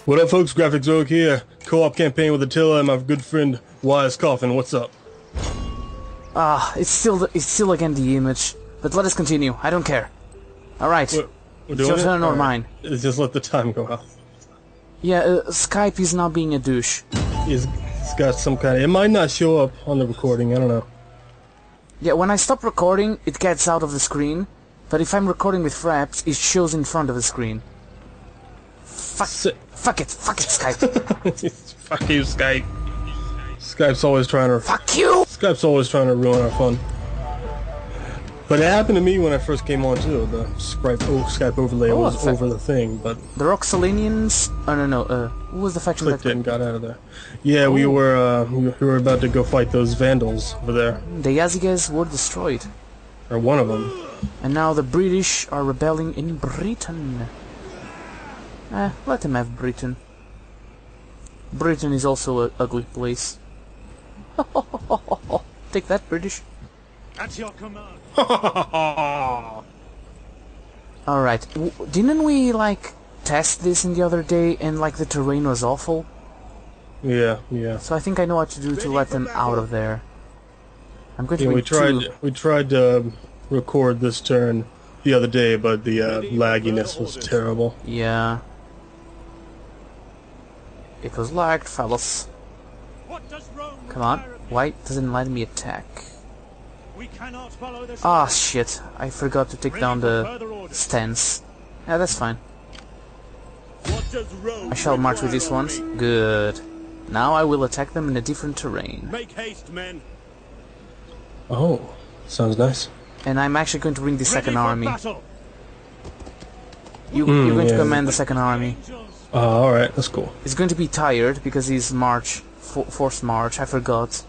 What up, folks? Graphics Rogue here. Co-op campaign with Attila and my good friend Wise Coffin. What's up? It's still again the image. But let us continue. I don't care. All right. It's your turn or mine. Just let the time go out. Yeah, Skype is now being a douche. It's got some kind of... It might not show up on the recording. I don't know. Yeah, when I stop recording, it gets out of the screen. But if I'm recording with fraps, it shows in front of the screen. Fuck it, Skype. Fuck you, Skype. Skype's always trying to... Fuck you! Skype's always trying to ruin our fun. But it happened to me when I first came on too. The Skype overlay was over the thing, but... The Roxalinians... Oh, no, who was the faction clicked it and got out of there. Yeah, we were about to go fight those vandals over there. The Yaziges were destroyed. Or one of them. And now the British are rebelling in Britain. Let them have Britain. Britain is also an ugly place. Take that, British. At your command. Alright, didn't we, like, test this in the other day and, like, the terrain was awful? Yeah. So I think I know what to do to let them out of there. I'm going to we tried to record this turn the other day, but the lagginess was terrible. Yeah. It was lagged, fellas. Come on, why doesn't let me attack? Ah, shit, I forgot to take down the stance. Yeah, that's fine. I shall march with these ones. Good. Now I will attack them in a different terrain. Make haste, men. Oh, sounds nice. And I'm actually going to bring the second army. You're going to command the second army. Alright, that's cool. It's going to be tired because he's forced march, I forgot.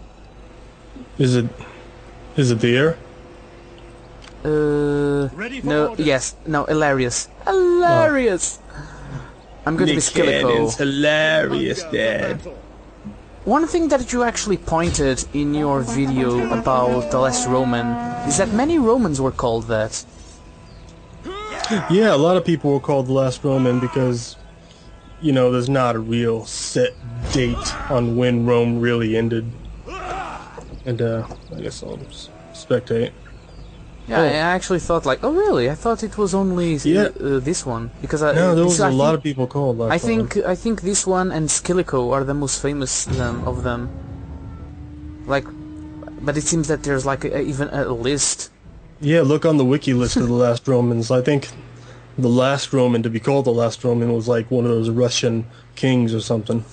Is it the ERE? No, yes, no, hilarious. Hilarious! I'm going to be Skillico. It's hilarious, Dad. One thing that you actually pointed in your video about the last Roman is that many Romans were called that. Yeah, a lot of people were called the last Roman because, you know, there's not a real set date on when Rome really ended. And, I guess I'll just spectate. Yeah, I actually thought, like, oh really? I thought it was only this one because no, there was a lot of people called last I think this one and Skillico are the most famous of them. Like, but it seems that there's like even a list. Yeah, look on the wiki list of the last Romans. I think the last Roman to be called the last Roman was like one of those Russian kings or something.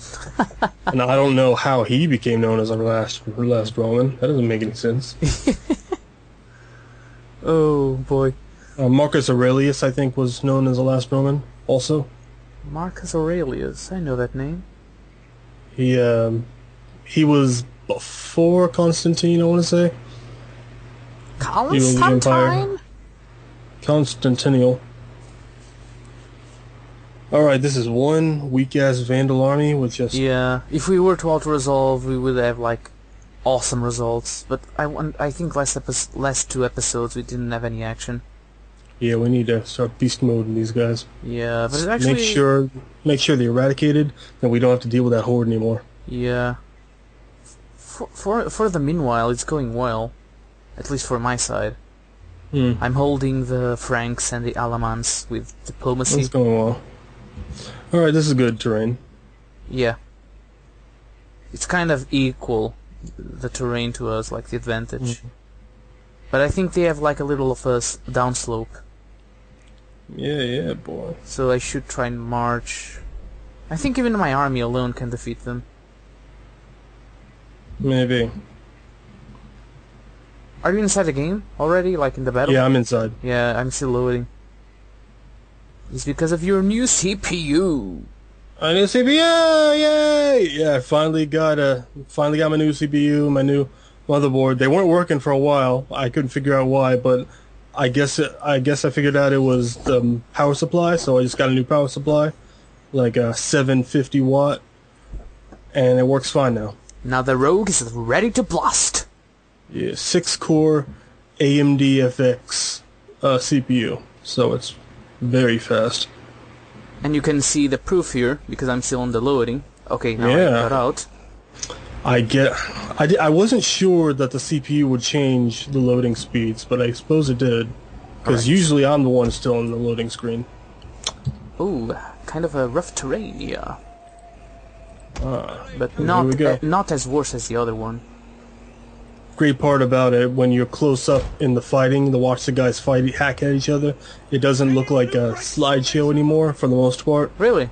And I don't know how he became known as our last Roman. That doesn't make any sense. Oh boy. Marcus Aurelius, I think, was known as the last Roman also. Marcus Aurelius, I know that name. He was before Constantine, I want to say. Constantine? Constantinial. Alright, this is one weak-ass Vandal army with just... Yeah, if we were to auto-resolve, we would have, like, awesome results. But I think last two episodes we didn't have any action. Yeah, we need to start beast mode in these guys. Yeah, but it actually... Make sure they're eradicated, and we don't have to deal with that horde anymore. Yeah. For the meanwhile, it's going well. At least for my side. I'm holding the Franks and the Alamans with diplomacy. It's going well. Alright, this is good terrain. Yeah. It's kind of equal, the terrain to us, like the advantage. But I think they have like a little of a downslope. Yeah, boy. So I should try and march. I think even my army alone can defeat them. Maybe. Are you inside the game already, like in the battle? Yeah, I'm inside. Yeah, I'm still loading. It's because of your new CPU. A new CPU! Yay! Yeah, I finally got my new CPU, my new motherboard. They weren't working for a while. I couldn't figure out why, but I guess I figured out it was the power supply. So I just got a new power supply, like a 750 watt, and it works fine now. Now the Rogue is ready to blast. Yeah, 6-core AMD FX CPU, so it's very fast. And you can see the proof here, because I'm still on the loading. Okay, now I got out. I wasn't sure that the CPU would change the loading speeds, but I suppose it did. Because usually I'm the one still on the loading screen. Ooh, kind of a rough terrain, yeah. But here not as worse as the other one. Great part about it, when you're close up in the fighting, to watch the guys hack at each other, it doesn't look like a slideshow anymore, for the most part. Really?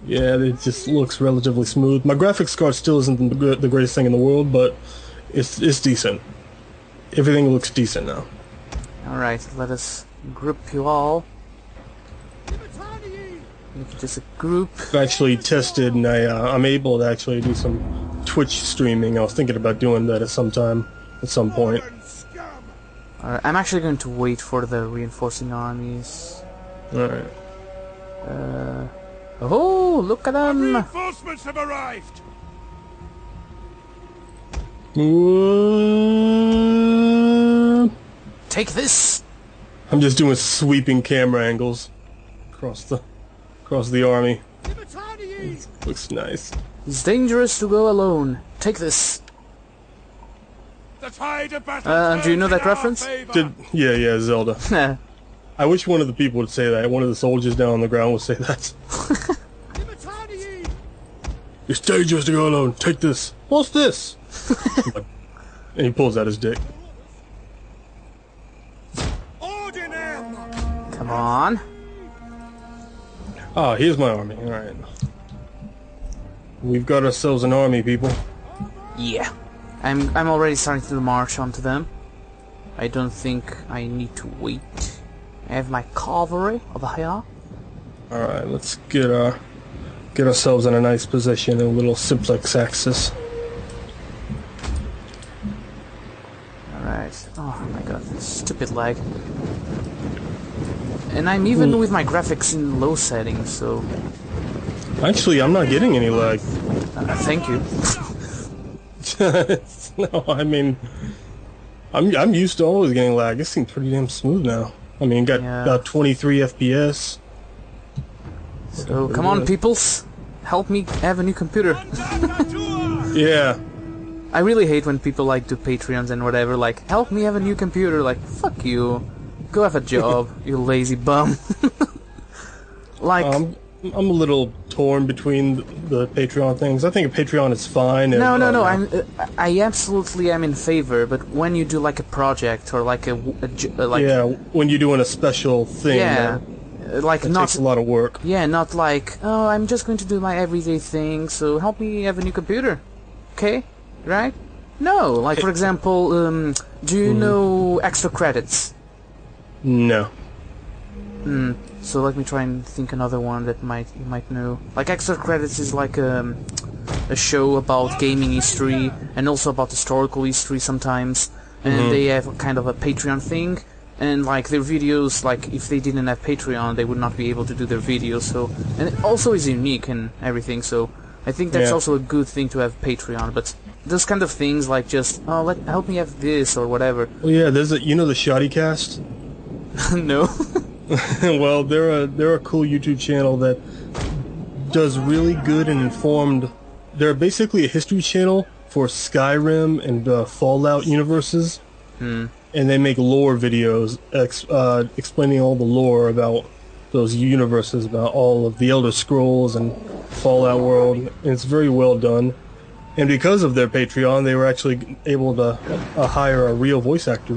Yeah, it just looks relatively smooth. My graphics card still isn't the greatest thing in the world, but it's decent. Everything looks decent now. Alright, let us group you all. Make it just a group. I've actually tested, and I'm able to actually do some Twitch streaming. I was thinking about doing that at some point. Alright, I'm actually going to wait for the reinforcing armies. Alright. Oh, look at them! Reinforcements have arrived. Take this! I'm just doing sweeping camera angles across the army. Looks nice. It's dangerous to go alone. Take this. The tide of battle Do you know that turns in our reference? favor. Yeah, Zelda. I wish one of the people would say that. One of the soldiers down on the ground would say that. It's dangerous to go alone. Take this. What's this? And he pulls out his dick. Come on. Ah, here's my army. Alright. We've got ourselves an army, people. Yeah. I'm already starting to march onto them. I don't think I need to wait. I have my cavalry over here. Alright, let's get ourselves in a nice position in a little simplex axis. Alright. Oh my god, stupid lag. And I'm even with my graphics in low settings, so... Actually, I'm not getting any lag. Thank you. No, I mean... I'm used to always getting lag. This seems pretty damn smooth now. I mean, got about 23 FPS. So, come on, peoples. Help me have a new computer. Yeah. I really hate when people like do Patreons and whatever, like, help me have a new computer. Like, fuck you. Go have a job, you lazy bum. Like... I'm a little torn between the Patreon things. I think a Patreon is fine. No. I absolutely am in favor. But when you do like a project or like like yeah, when you're doing a special thing, like it not takes a lot of work. Yeah, not like I'm just going to do my everyday thing. So help me have a new computer, okay? Right? No, like for example, do you know extra credits? No. So let me try and think another one that you might know. Like Extra Credits is like a show about gaming history and also about historical history sometimes. And they have kind of a Patreon thing. And like their videos, like if they didn't have Patreon, they would not be able to do their videos. So and it also is unique and everything. So I think that's also a good thing to have Patreon. But those kind of things like just help me have this or whatever. Well, yeah, there's the Shoddy Cast. No. Well, they're a cool YouTube channel that does really good and informed. They're basically a history channel for Skyrim and Fallout universes, and they make lore videos explaining all the lore about those universes, about all of the Elder Scrolls and Fallout world, and it's very well done. And because of their Patreon, they were actually able to hire a real voice actor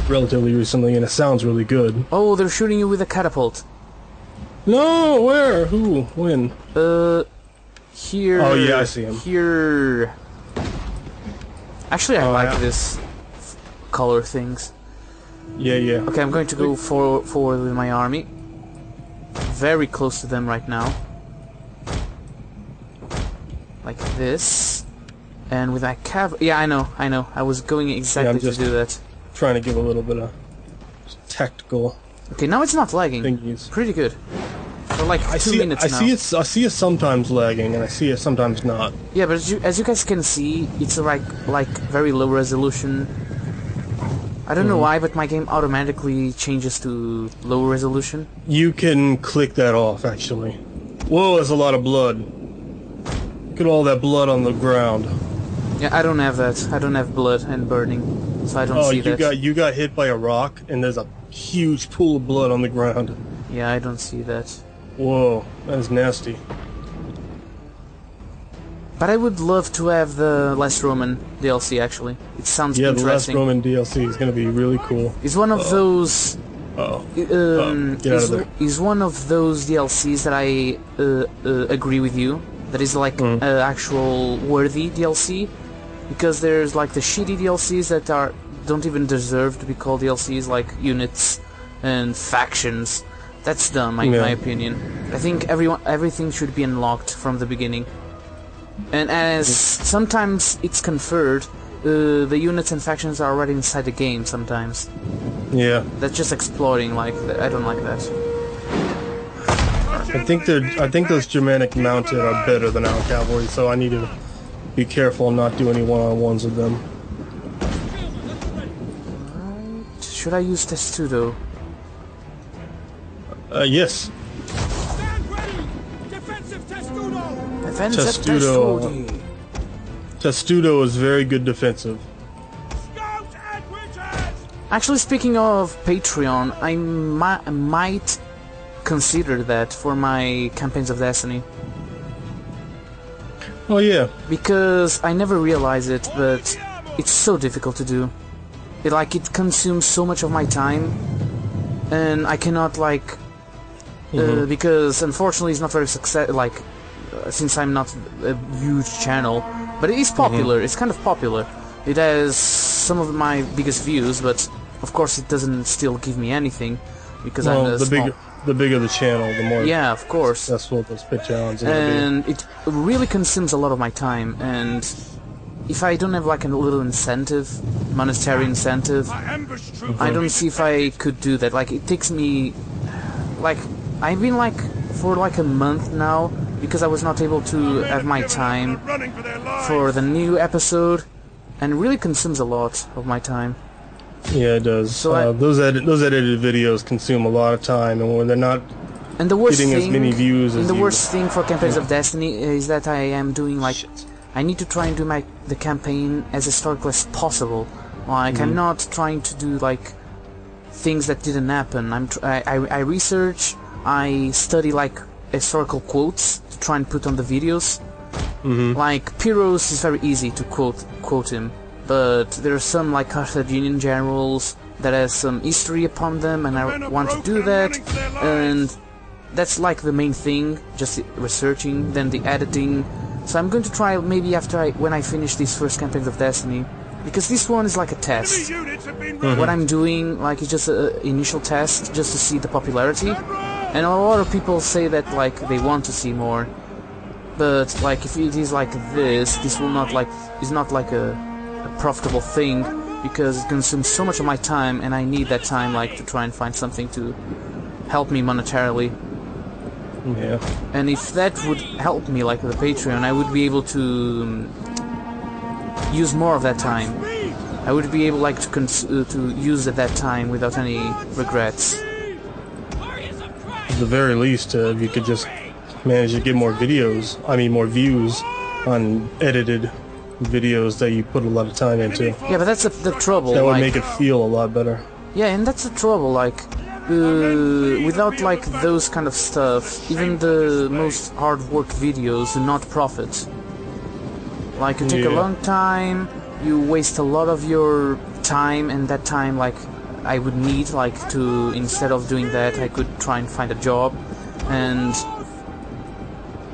relatively recently, and it sounds really good. Oh, they're shooting you with a catapult. No, where? Who? When? Here. Oh yeah, I see him. Here. Actually, I like this color things. Yeah. Okay, I'm going to go forward with my army. Very close to them right now. Like this. And with my cavalry. Yeah, I know. I was going exactly to do that. Trying to give a little bit of tactical. Okay, now it's not lagging. Thingies. Pretty good. For like 2 minutes now. I see it sometimes lagging, and I see it sometimes not. Yeah, but as you guys can see, it's like very low resolution. I don't know why, but my game automatically changes to low resolution. You can click that off, actually. Whoa, there's a lot of blood. Look at all that blood on the ground. Yeah, I don't have that. I don't have blood and burning, so I don't see that. Oh, you got hit by a rock, and there's a huge pool of blood on the ground. Yeah, I don't see that. Whoa, that is nasty. But I would love to have the Last Roman DLC, actually. It sounds Yeah, the Last interesting. Roman DLC is going to be really cool. It's one of those... Get out of there. is one of those DLCs that I agree with you. That is like actual worthy DLC. Because there's like the shitty DLCs that don't even deserve to be called DLCs, like units and factions. That's dumb, in my opinion. I think everything should be unlocked from the beginning. And as sometimes it's conferred, the units and factions are already inside the game sometimes. Yeah. That's just exploding, like, I don't like that. I think those Germanic mounted are better than our cavalry, so I need to be careful and not do any one-on-ones with them. Right. Should I use Testudo? Yes. Stand ready! Defensive Testudo! Testudo is very good defensive. Scout and witches! Actually, speaking of Patreon, I might consider that for my campaigns of Destiny. Oh yeah. Because I never realized it, but it's so difficult to do. It consumes so much of my time, and I cannot because unfortunately it's not very since I'm not a huge channel, but it is popular. It's kind of popular. It has some of my biggest views, but of course it doesn't still give me anything because I'm the bigger the channel, the more of course successful those Patreons are. And it really consumes a lot of my time, and if I don't have like a little incentive, monetary incentive, I don't see if I could do that. Like, it takes me, like, I've been like for like a month now because I was not able to have my time for the new episode, and it really consumes a lot of my time. Yeah, it does. So those edited videos consume a lot of time, and when they're not getting as many views as the worst thing for Campaigns of Destiny is that I am doing like I need to try and do the campaign as historical as possible. Like, I'm not trying to do like things that didn't happen. I research, I study like historical quotes to try and put on the videos. Like Pyrrhus is very easy to quote him, but there are some like Carthaginian generals that has some history upon them, and I want to do that, and that's like the main thing, just researching, then the editing. So I'm going to try maybe when I finish these first campaigns of Destiny, because this one is like a test. What I'm doing like is just an initial test, just to see the popularity, and a lot of people say that like they want to see more, but like if it is like this will not like is not like a profitable thing, because it consumes so much of my time, and I need that time like to try and find something to help me monetarily. Yeah. And if that would help me, like the Patreon, I would be able to use more of that time. I would be able like to use that time without any regrets. At the very least, if you could just manage to get more views on edited videos that you put a lot of time into. Yeah, but that's the trouble. That would make it feel a lot better. Yeah, and that's the trouble. Like, without like those kind of stuff, even the most hard-worked videos do not profit. Like, you take a long time, you waste a lot of your time, and that time, like, I would need, like, to, instead of doing that, I could try and find a job, and,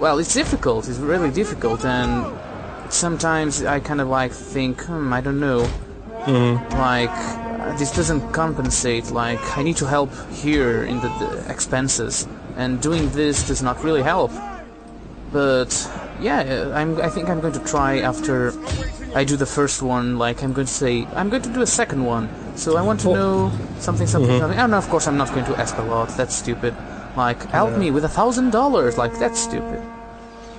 well, it's difficult, it's really difficult, and sometimes I kind of, like, think, I don't know, like, this doesn't compensate, like, I need to help here in the expenses, and doing this does not really help. But yeah, I think I'm going to try after I do the first one. Like, I'm going to do a second one. So I want to know something. Oh no, of course I'm not going to ask a lot. That's stupid. Like, help me with $1,000. Like, that's stupid.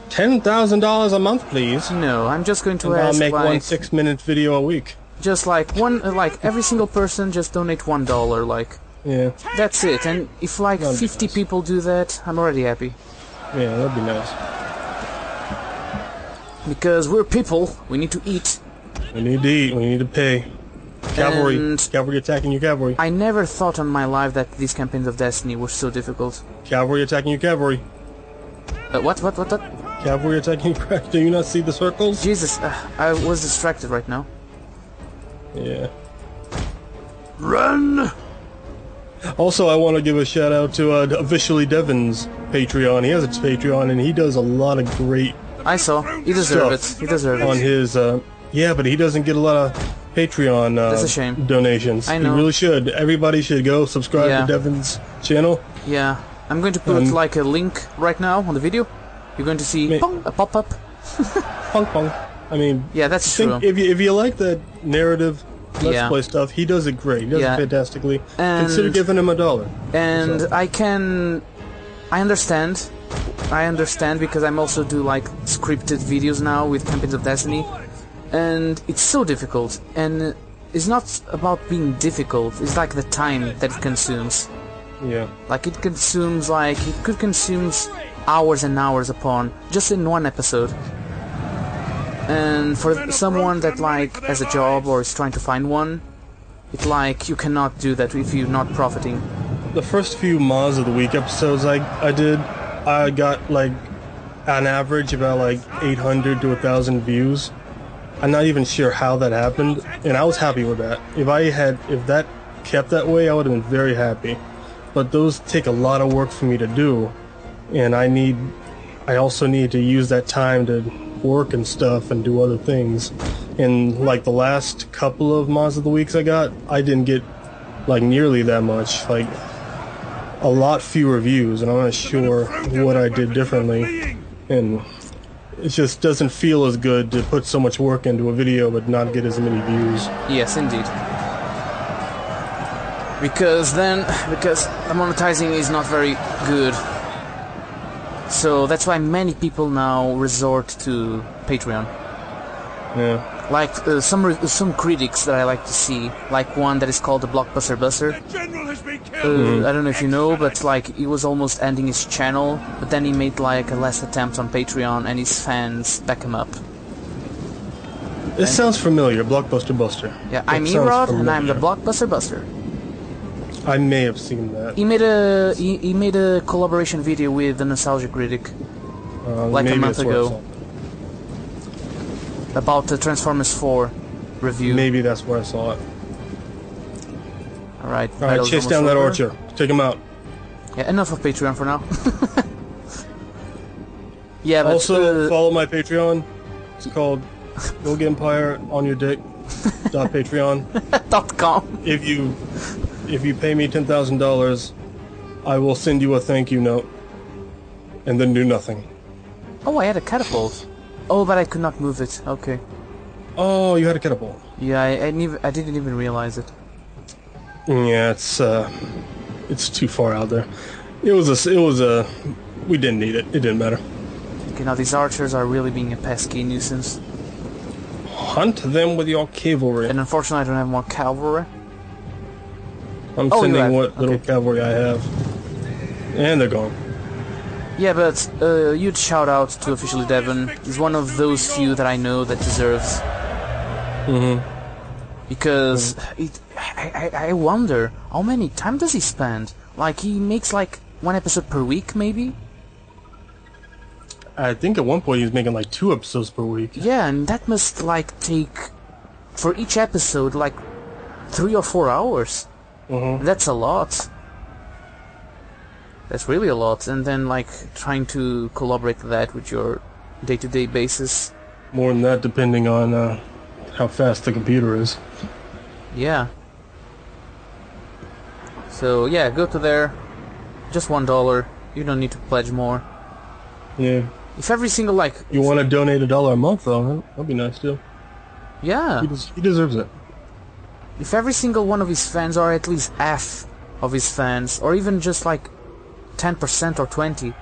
$10,000 a month, please. No, I'm just going to and ask. I'll make like, one 6-minute video a week. Just like every single person just donate $1, like Yeah. that's it. And if like 50 people do that, I'm already happy. Yeah, that'd be nice. Because we're people, we need to eat. We need to eat. We need to pay. Cavalry. And Cavalry attacking your cavalry. I never thought in my life that these campaigns of Destiny were so difficult. Cavalry attacking your cavalry. What? Cavalry attacking your cavalry. Do you not see the circles? Jesus, I was distracted right now. Yeah. Run! Also, I want to give a shout out to Officially Devin's Patreon. He has a Patreon, and he does a lot of great I saw. He deserves it. He deserves on it. his. Yeah, but he doesn't get a lot of Patreon That's a shame. donations. I know. He really should. Everybody should go subscribe Yeah. to Devin's channel. Yeah. I'm going to put like a link right now on the video. You're going to see a pop-up. Pong pong. I mean, Yeah, that's true. if you like that narrative Let's Yeah. Play stuff, he does it great. He does Yeah. it fantastically. And- Consider giving him $1. And So- I understand because I'm also do like scripted videos now with campaigns of Destiny, and it's so difficult, and it's not about being difficult, it's like the time that it consumes. Yeah. Like it could consume hours and hours upon just in one episode. And for someone that like has a job or is trying to find one, it's like you cannot do that if you're not profiting. The first few Moz of the Week episodes I did, I got like on average about like 800 to 1,000 views. I'm not even sure how that happened, and I was happy with that. If that kept that way, I would have been very happy. But those take a lot of work for me to do, and I also need to use that time to work and stuff and do other things. And like the last couple of Moz of the Weeks I didn't get like nearly that much, like a lot fewer views, and I'm not sure what I did differently, and it just doesn't feel as good to put so much work into a video but not get as many views. Yes, indeed. Because the monetizing is not very good. So that's why many people now resort to Patreon. Yeah. Like some critics that I like to see, like one that is called the Blockbuster Buster. General has been killed. I don't know if you know, but like he was almost ending his channel, but then he made like a last attempt on Patreon, and his fans back him up. This sounds familiar, Blockbuster Buster. Yeah, That I'm sounds Erod, and I'm the familiar. Blockbuster Buster. I may have seen that. He made a collaboration video with the Nostalgia Critic like a Maybe month that's where I ago saw it. about the Transformers 4 review. Maybe that's where I saw it. Alright, Alright, chase down that archer. Take him out. Yeah, enough of Patreon for now. Yeah, but Also, follow my Patreon. It's called Go Get Empire on Your Dick. .patreon. .com. If you pay me $10,000, I will send you a thank you note, and then do nothing. Oh, I had a catapult. Oh, but I could not move it. Okay. Oh, you had a catapult. Yeah, I didn't even realize it. Yeah, it's too far out there. It was a. We didn't need it. It didn't matter. Okay, now these archers are really being a pesky nuisance. Hunt them with your cavalry. And unfortunately, I don't have more cavalry. I'm Oh, you sending have. what little Okay. cavalry I have, and they're gone. Yeah, but huge shout out to Officially Devon. He's one of those few that I know that deserves. Because I wonder how many time does he spend? Like he makes like one episode per week, maybe. I think at one point he was making like 2 episodes per week. Yeah, and that must like take for each episode like 3 or 4 hours. That's a lot. That's really a lot. And then like trying to collaborate that with your day-to-day basis. More than that, depending on how fast the computer is. Yeah. So yeah, go to there. Just $1. You don't need to pledge more. Yeah. If every single like You want to donate $1 a month, though? That'd be nice too. yeah, He deserves it. if every single one of his fans, or at least half of his fans, or even just like 10% or 20,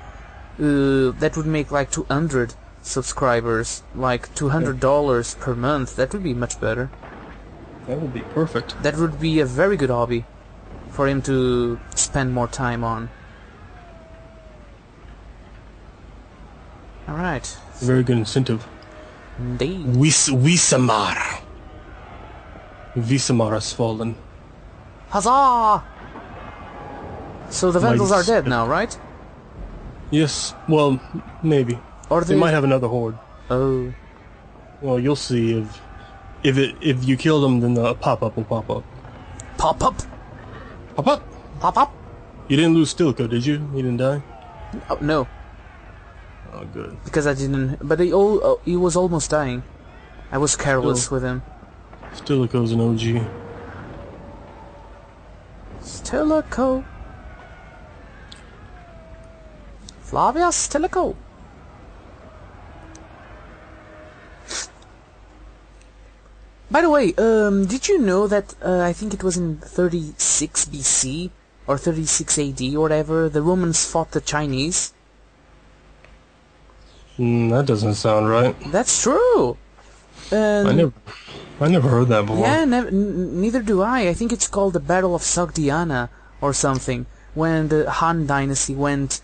that would make like 200 subscribers, like $200 per month. That would be much better. That would be perfect. That would be a very good hobby for him to spend more time on. Alright. Very good incentive. Indeed. Wisamar. Visamar has fallen. Huzzah! So the Vandals are Nice. dead now, right? Yes, well, maybe. Or They might have another horde. Oh. Well, you'll see if you kill them, then the pop-up will pop up. Pop up! Pop up! Pop up! You didn't lose Stilko, did you? He didn't die? Oh, no. Oh, good. Because I didn't... But he was almost dying. I was careless with him. Stiliko's an OG. Stilico. Flavia Stilico. By the way, did you know that I think it was in 36 BC or 36 AD or whatever, the Romans fought the Chinese? That doesn't sound right. That's true. I never heard that before. Yeah, neither do I. I think it's called the Battle of Sogdiana or something, when the Han Dynasty went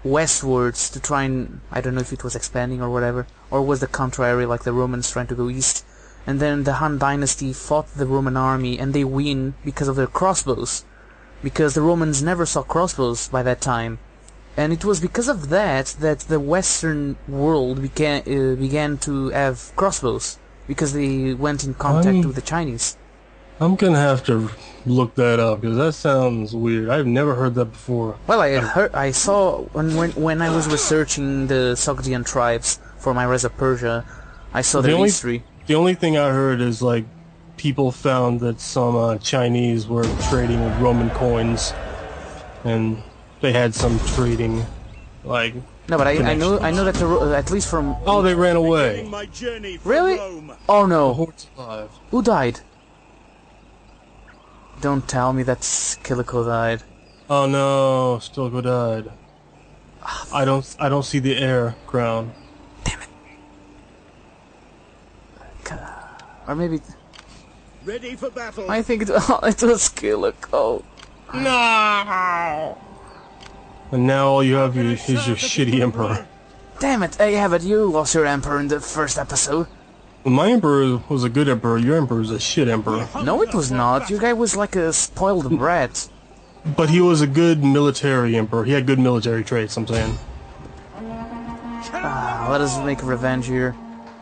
westwards to try and... I don't know if it was expanding or whatever, or was the contrary, like the Romans trying to go east. And then the Han Dynasty fought the Roman army, and they win because of their crossbows. Because the Romans never saw crossbows by that time. And it was because of that that the Western world began to have crossbows. Because they went in contact with the Chinese. I'm gonna have to look that up, because that sounds weird. I've never heard that before. Well, I saw when I was researching the Sogdian tribes for my Res of Persia, I saw their history. The only thing I heard is, like, people found that some Chinese were trading with Roman coins, and they had some trading, like... No, but I know that at least from... Oh, they ran away. My journey from Really? Rome. Oh The no! horde's alive. Who died? Don't tell me that Skilico died. Oh no, Stilko died. I don't see the heir crown. Damn it! Or maybe Ready for battle. I think it was Skilico. No. And now all you have is your shitty emperor. Damn it! Yeah, but you lost your emperor in the first episode. Well, my emperor was a good emperor. Your emperor is a shit emperor. No, it was not. Your guy was like a spoiled brat. But he was a good military emperor. He had good military traits, I'm saying. Let us make revenge here.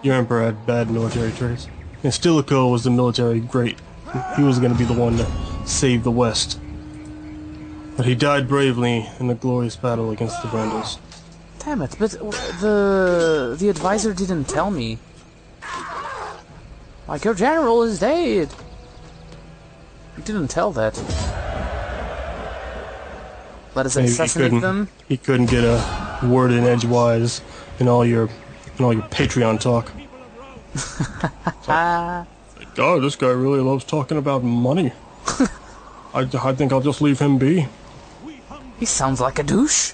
Your emperor had bad military traits. And Stilicho was the military great. He was going to be the one to save the West. But he died bravely in a glorious battle against the Vandals. Damn it! But the advisor didn't tell me. Like, your general is dead. He didn't tell that. Let us assassinate them. He couldn't get a word in edgewise in all your Patreon talk. God, this guy really loves talking about money. I think I'll just leave him be. He sounds like a douche.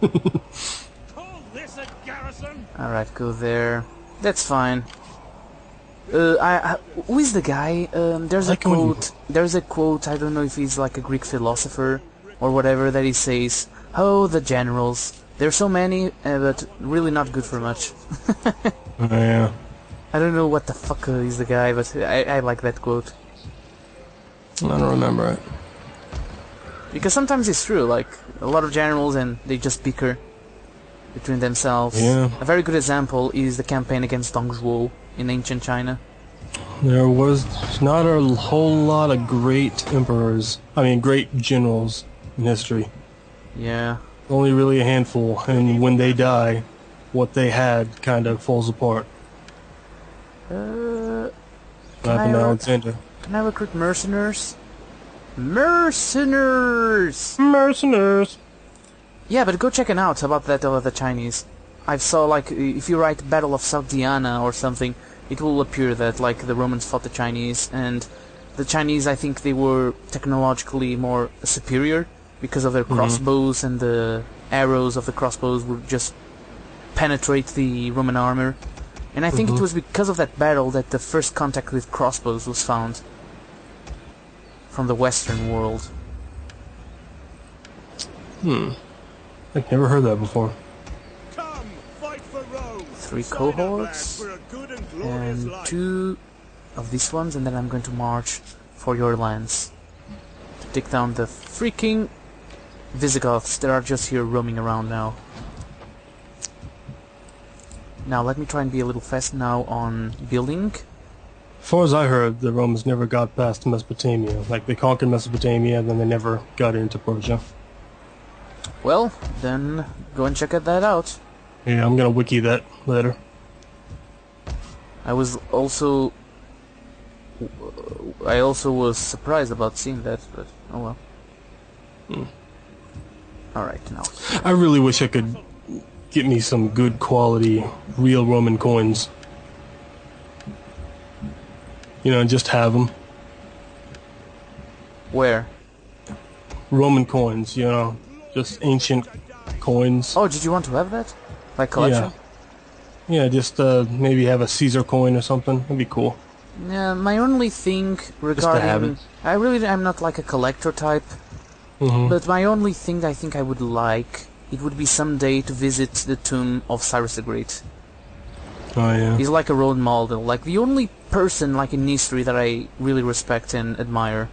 Call this a garrison. Alright, go there. That's fine. Who is the guy? There's a quote. There's a quote. I don't know if he's like a Greek philosopher or whatever, that he says, "Oh, the generals. There's so many, but really not good for much." Yeah. I don't know what the fuck is the guy, but I like that quote. I don't remember it. Because sometimes it's true, like, a lot of generals and they just bicker between themselves. Yeah. A very good example is the campaign against Dong Zhuo in ancient China. There was not a whole lot of great emperors, great generals in history. Yeah. Only really a handful, and when they die, what they had kind of falls apart. What happened to Alexander? Can I recruit mercenaries? Mercenaries! Mercenaries! Yeah, but go check it out about that of the Chinese. I saw, like, if you write Battle of Sogdiana or something, it will appear that, like, the Romans fought the Chinese, and the Chinese, I think they were technologically more superior because of their crossbows, and the arrows of the crossbows would just penetrate the Roman armor. And I think it was because of that battle that the first contact with crossbows was found. from the Western world. I've never heard that before. Come, fight for Rome. 3 Sign up, lads, cohorts, for a good and glorious and life. 2 of these ones, and then I'm going to march for your lands to take down the freaking Visigoths that are just here roaming around now. Now let me try and be a little fast now on building. As far as I heard, the Romans never got past Mesopotamia. Like, they conquered Mesopotamia, and then they never got into Persia. Well, then go and check that out. Yeah, I'm gonna wiki that later. I also was surprised about seeing that, but oh well. Alright, now. I really wish I could get me some good quality, real Roman coins. You know, just have them. Where? Roman coins, you know, just ancient coins. Oh, did you want to have that? Like collection? Yeah, just maybe have a Caesar coin or something. That'd be cool. Yeah, my only thing have regarding... it. I'm not like a collector type, but my only thing I think I would like, it would be someday to visit the tomb of Cyrus the Great. Oh yeah. He's like a role model, like the only person like in history that I really respect and admire.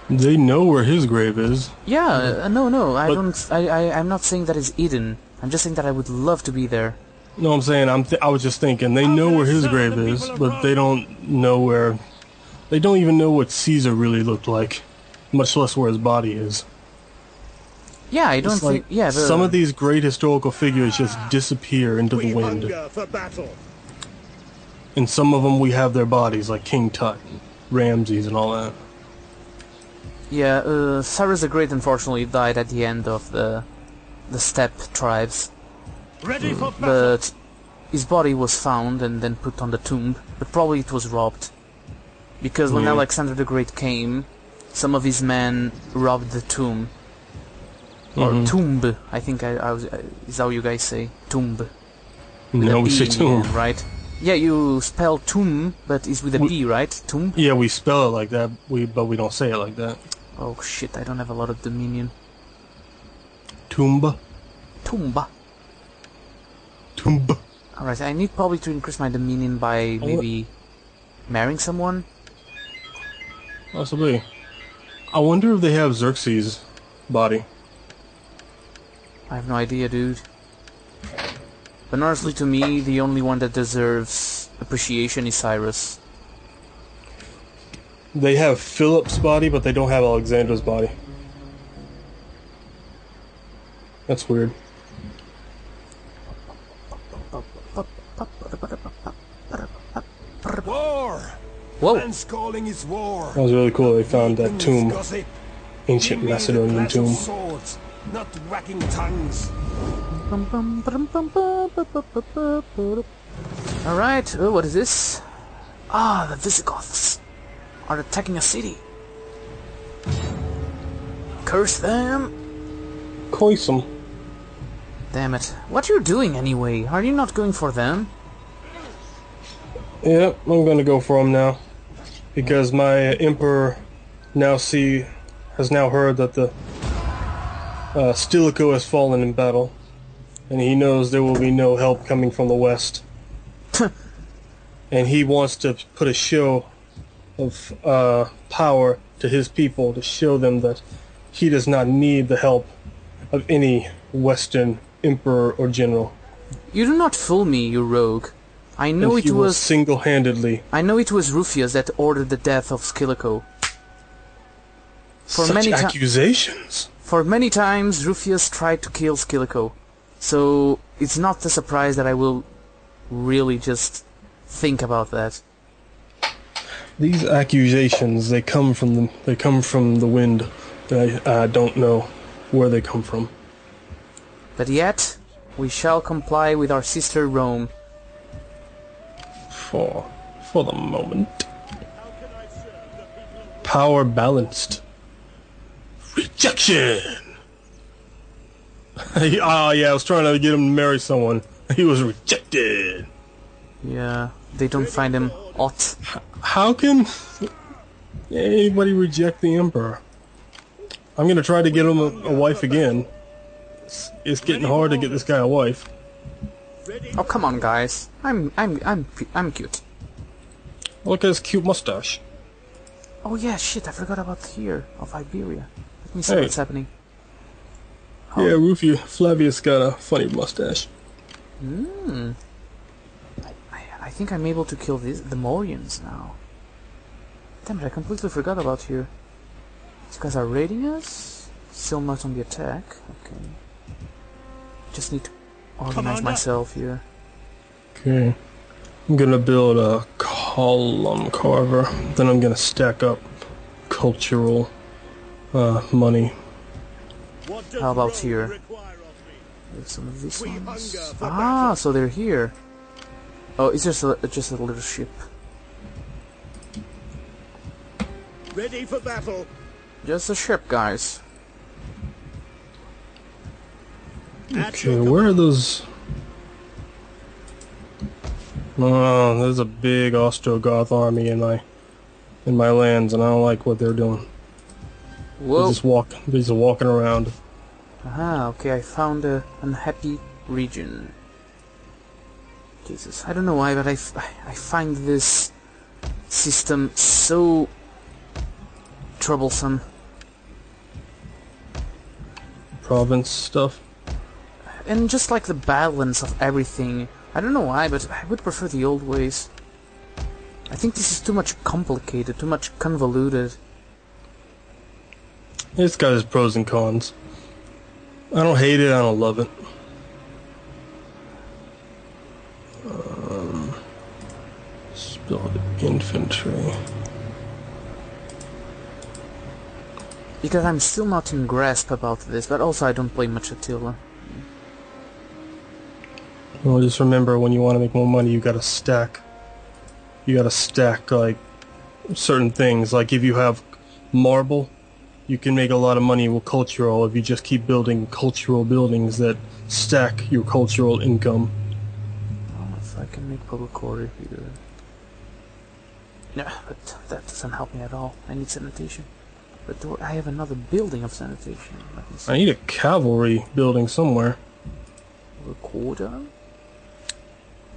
They know where his grave is. Yeah, no, I'm not saying that it's Eden. I'm just saying that I would love to be there. No, I'm saying I was just thinking they know where his grave is, but they don't know where. They don't even know what Caesar really looked like, much less where his body is. Yeah, I don't It's think. like Yeah, some of these great historical figures just disappear into the We wind, hunger for battle. and some of them we have their bodies, like King Tut, Ramses, and all that. Yeah, Cyrus the Great unfortunately died at the end of the steppe tribes, Ready for battle. but his body was found and then put on the tomb. But probably it was robbed, because when Alexander the Great came, some of his men robbed the tomb. Or tomb, I think is how you guys say tomb. With No, a we B say in the tomb. end, right? Yeah, you spell tomb, but it's with a B, right? Tomb. Yeah, we spell it like that, but we don't say it like that. Oh shit! I don't have a lot of dominion. Tumba, Tumba. tumba. Alright, I need probably to increase my dominion by maybe marrying someone. Possibly. I wonder if they have Xerxes' body. I have no idea, dude. But honestly, to me, the only one that deserves appreciation is Cyrus. They have Philip's body, but they don't have Alexander's body. That's weird. War. Whoa! Man's calling is war. That was really cool. They found that Things tomb, gossip. ancient We wield Macedonian clash of tomb. Swords, not whacking tongues. Alright, what is this? Ah, the Visigoths are attacking a city. Curse them! Coisum. Damn it. What you doing anyway? Are you not going for them? Yep, I'm gonna go for him now, because my emperor has now heard that the Stilicho has fallen in battle, and he knows there will be no help coming from the west. And he wants to put a show of power to his people to show them that he does not need the help of any Western emperor or general. You do not fool me, you rogue. I know And it he will was single-handedly. I know it was Rufius that ordered the death of Stilicho. Such accusations. For many times, Rufius tried to kill Stilicho, so it's not a surprise that I will really just think about that. These accusations, they come from the wind. I don't know where they come from. But yet, we shall comply with our sister Rome. For the moment. Power balanced. Rejection! Yeah, I was trying to get him to marry someone. He was rejected. Yeah, they don't find him hot. How can... Anybody reject the Emperor? I'm gonna try to get him a wife again. It's getting hard to get this guy a wife. Oh, come on, guys. I'm cute. Look at his cute mustache. Oh yeah, shit, I forgot about here of Iberia. Let me see Hey. what's happening. Yeah, Rufus Flavius got a funny mustache. I think I'm able to kill the Morians now. Damn it, I completely forgot about here. These guys are raiding us. Still not on the attack. Okay. Just need to organize myself here. Okay. I'm gonna build a column carver. Then I'm gonna stack up cultural money. How about here? With some of these ones. Ah, so they're here. Oh, it's just a little ship. Ready for battle. Just a ship, guys. Okay, where are those? Oh, there's a big Ostrogoth army in my lands, and I don't like what they're doing. Whoa. They're just walking around. Aha, okay, I found a unhappy region. Jesus, I don't know why, but I find this system so troublesome. Province stuff. And just like the balance of everything. I don't know why, but I would prefer the old ways. I think this is too much complicated, too much convoluted. It's got its pros and cons. I don't hate it, I don't love it. Let's build infantry. Because I'm still not in grasp about this, but also I don't play much Attila. Well, just remember, when you want to make more money, you gotta stack. You gotta stack, like, certain things. Like, if you have marble, you can make a lot of money with cultural if you just keep building cultural buildings that stack your cultural income. Oh, if I can make public order here. No, but that doesn't help me at all. I need sanitation. But I have another building of sanitation. Let me see. I need a cavalry building somewhere. Recorder?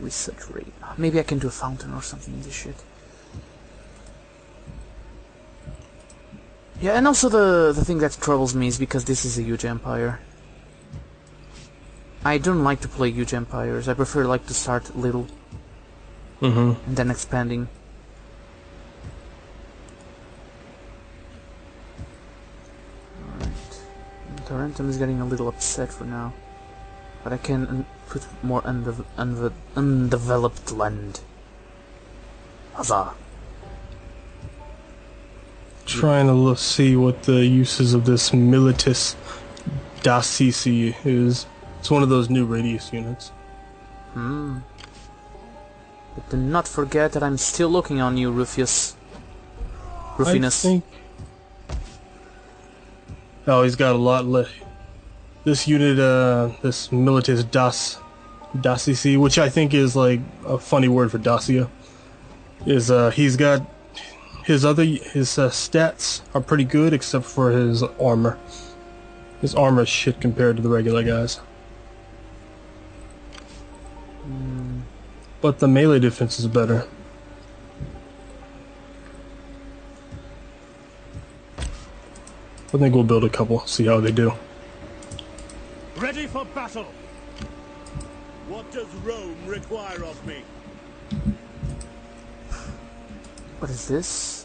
Research rate. Maybe I can do a fountain or something in this shit. Yeah, and also the thing that troubles me is because this is a huge empire. I don't like to play huge empires. I prefer like to start little and then expanding. Alright. Tarentum is getting a little upset for now. But I can put more undeveloped land. Huzzah! Trying to see what the uses of this Militis Dacici is. It's one of those new radius units. But do not forget that I'm still looking on you, Rufinus. I think... Oh, he's got a lot left. This unit, this Militis Dacici, which I think is like a funny word for Dacia, is he's got his stats are pretty good except for his armor. His armor is shit compared to the regular guys. But the melee defense is better. I think we'll build a couple, see how they do. Ready for battle. What does Rome require of me? What is this?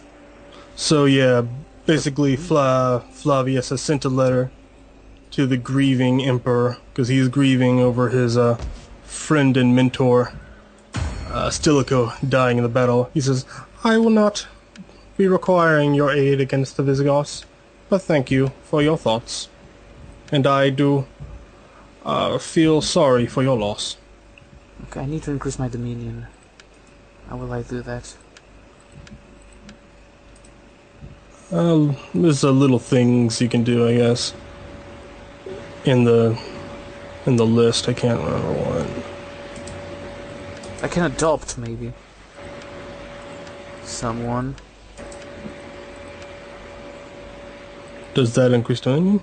So yeah, basically Flavius has sent a letter to the grieving emperor, because he's grieving over his friend and mentor Stilicho dying in the battle. He says, I will not be requiring your aid against the Visigoths, but thank you for your thoughts. And I do feel sorry for your loss. Okay, I need to increase my dominion. How will I do that? There's little things you can do, I guess. In the list, I can't remember what. I can adopt, maybe. Someone. Does that increase dominion?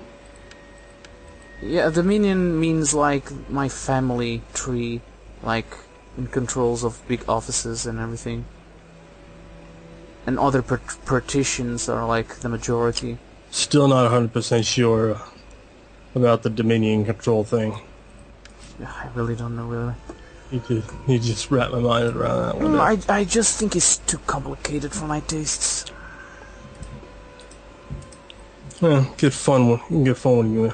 Yeah, Dominion means like my family tree, like in controls of big offices and everything. And other partitions are like the majority. Still not 100% sure about the dominion control thing. Yeah, I really don't know, really. You just wrap my mind around that one. I just think it's too complicated for my tastes. Yeah, get fun when you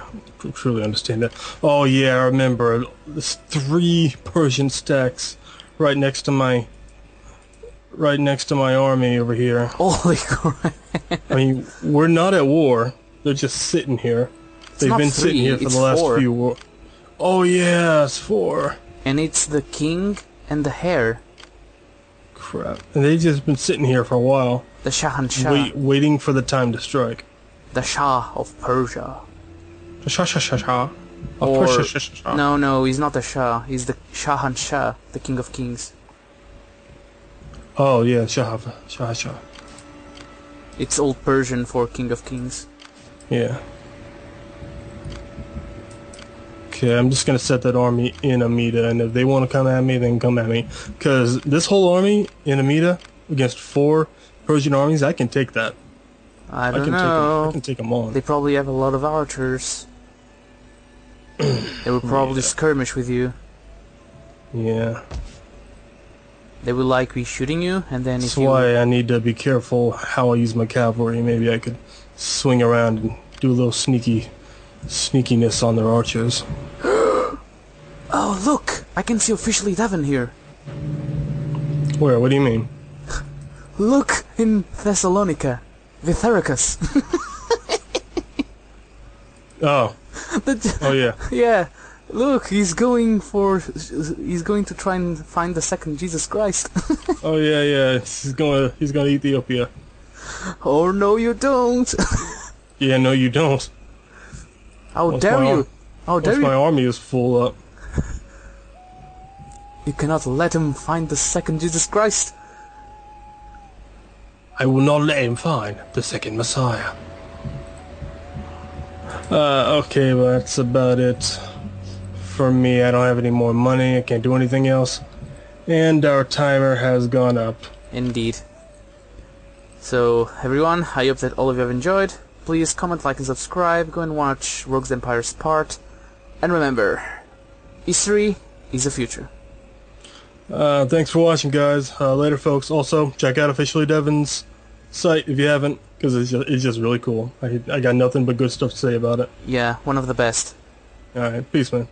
truly understand that. Oh yeah, I remember. There's 3 Persian stacks right next to my army over here. Holy crap! I mean, we're not at war. They're just sitting here. They've been sitting here for the last 4. few wars. Oh yeah, it's 4. And it's the king and the hare. Crap. And they've just been sitting here for a while. The Shahanshah. Waiting for the time to strike. The Shah of Persia. The Shah. Or, no, he's not the Shah. He's the Shahanshah, the King of Kings. Oh yeah, Shah. It's Old Persian for King of Kings. Yeah. Okay, I'm just gonna set that army in Amida, and if they want to come at me, then come at me. Because this whole army in Amida against 4 Persian armies, I can take that. I don't know. I can take them on. They probably have a lot of archers. They will probably skirmish with you. Yeah. They will like be shooting you, and then That's why I need to be careful how I use my cavalry. Maybe I could swing around and do a little sneakiness on their archers. Oh, look! I can see official 11 here. Where? What do you mean? Look in Thessalonica. Vithericus. Oh. Oh yeah. Yeah. Look, he's going to try and find the second Jesus Christ. Oh yeah. He's gonna Ethiopia. Oh no, you don't. Yeah, no, you don't. How dare you? How dare Once you? my army is full up. You cannot let him find the second Jesus Christ. I will not let him find the second Messiah. Okay, but that's about it for me. I don't have any more money. I can't do anything else. And our timer has gone up. Indeed. So, everyone, I hope that all of you have enjoyed. Please comment, like, and subscribe. Go and watch Rogue's Empire's part. And remember, history is the future. Thanks for watching, guys. Later, folks. Also, check out Officially Devin's site if you haven't, because it's just really cool. I got nothing but good stuff to say about it. Yeah, one of the best. Alright, peace, man.